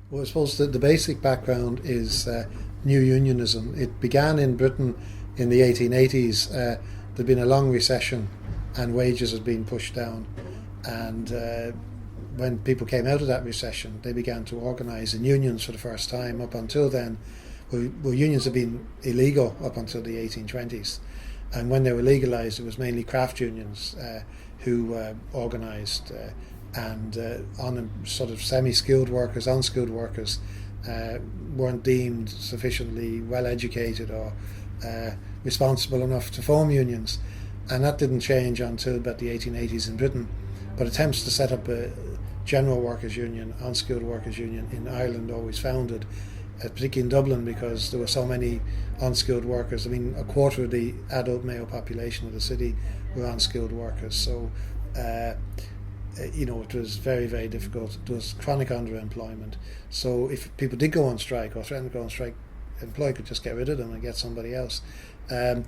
Well, I suppose the basic background is new unionism. It began in Britain in the 1880s. There'd been a long recession and wages had been pushed down. And when people came out of that recession, they began to organise in unions for the first time. Up until then, unions had been illegal up until the 1820s. And when they were legalised, it was mainly craft unions who organised. And on sort of semi-skilled workers, unskilled workers weren't deemed sufficiently well educated or responsible enough to form unions, and that didn't change until about the 1880s in Britain. But attempts to set up a general workers' union, unskilled workers' union in Ireland always founded, particularly in Dublin, because there were so many unskilled workers. I mean, a quarter of the adult male population of the city were unskilled workers. So it was very, very difficult. There was chronic underemployment. So if people did go on strike or threatened to go on strike, the employer could just get rid of them and get somebody else. And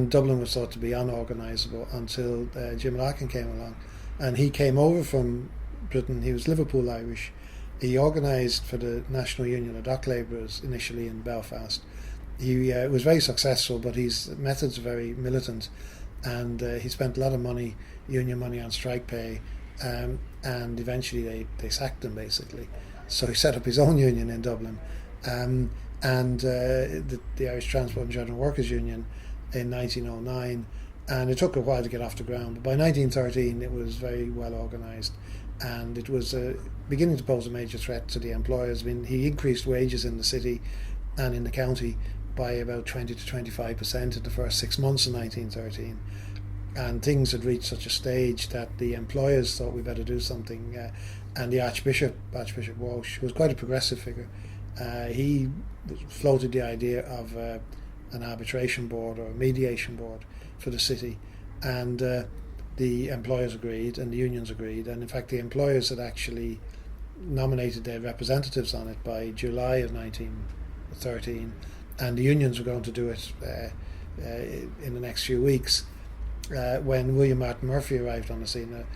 Dublin was thought to be unorganisable until Jim Larkin came along. And he came over from Britain. He was Liverpool Irish. He organised for the National Union of Dock Labourers initially in Belfast. He was very successful, but his methods were very militant. And he spent a lot of money, union money, on strike pay. And eventually they sacked him, basically. So he set up his own union in Dublin, and the Irish Transport and General Workers Union in 1909, and it took a while to get off the ground, but by 1913 it was very well organised, and it was beginning to pose a major threat to the employers. I mean, he increased wages in the city and in the county by about 20 to 25% in the first 6 months of 1913. And things had reached such a stage that the employers thought we better do something. And the Archbishop Walsh, who was quite a progressive figure, he floated the idea of an arbitration board or a mediation board for the city. And the employers agreed and the unions agreed. And in fact, the employers had actually nominated their representatives on it by July of 1913. And the unions were going to do it in the next few weeks. When William Martin Murphy arrived on the scene.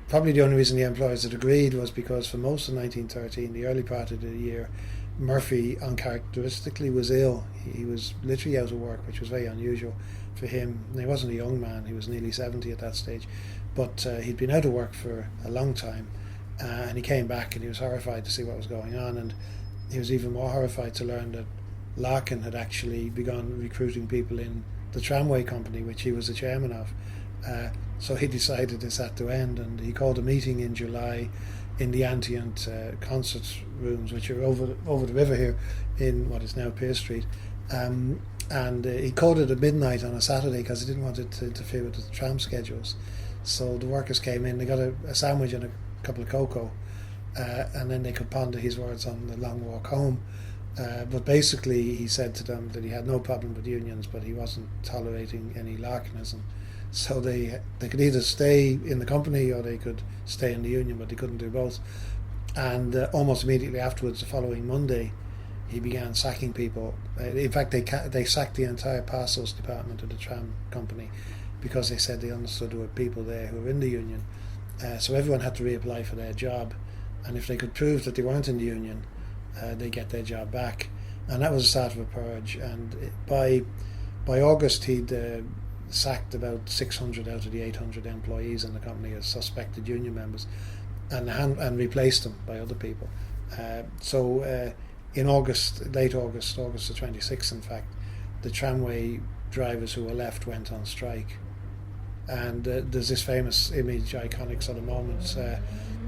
Probably the only reason the employers had agreed was because for most of 1913, the early part of the year, Murphy uncharacteristically was ill. He was literally out of work, which was very unusual for him. And he wasn't a young man, he was nearly 70 at that stage, but he'd been out of work for a long time, and he came back and he was horrified to see what was going on, and he was even more horrified to learn that Larkin had actually begun recruiting people in the tramway company, which he was the chairman of. So he decided this had to end, and he called a meeting in July in the Antient concert rooms, which are over the river here in what is now Pearse Street. And he called it at midnight on a Saturday because he didn't want it to interfere with the tram schedules. So the workers came in, they got a sandwich and a couple of cocoa, and then they could ponder his words on the long walk home. But basically he said to them that he had no problem with unions, but he wasn't tolerating any Larkinism. So they could either stay in the company or they could stay in the union, but they couldn't do both. And almost immediately afterwards, the following Monday, he began sacking people. In fact, they sacked the entire parcels department of the tram company because they said they understood there were people there who were in the union. So everyone had to reapply for their job, and if they could prove that they weren't in the union, they get their job back. And that was the start of a purge. And by August, he'd sacked about 600 out of the 800 employees in the company as suspected union members, and replaced them by other people. So in August, late August, August the 26th, in fact, the tramway drivers who were left went on strike. And there's this famous image, iconic sort of moment,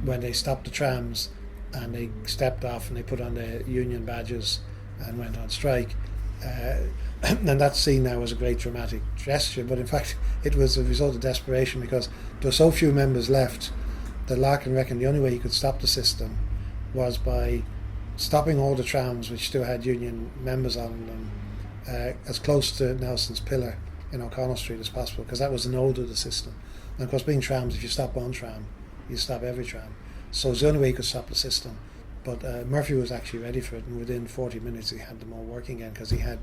when they stopped the trams and they stepped off and they put on their union badges and went on strike. And that's seen now as a great dramatic gesture, but in fact it was a result of desperation because there were so few members left that Larkin reckoned the only way he could stop the system was by stopping all the trams which still had union members on them as close to Nelson's Pillar in O'Connell Street as possible, because that was the node of the system. And of course, being trams, if you stop one tram, you stop every tram. So it's the only way he could stop the system. But Murphy was actually ready for it, and within 40 minutes he had them all working again because he had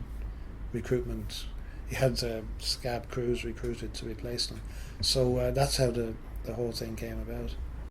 recruitment. He had scab crews recruited to replace them. So that's how the whole thing came about.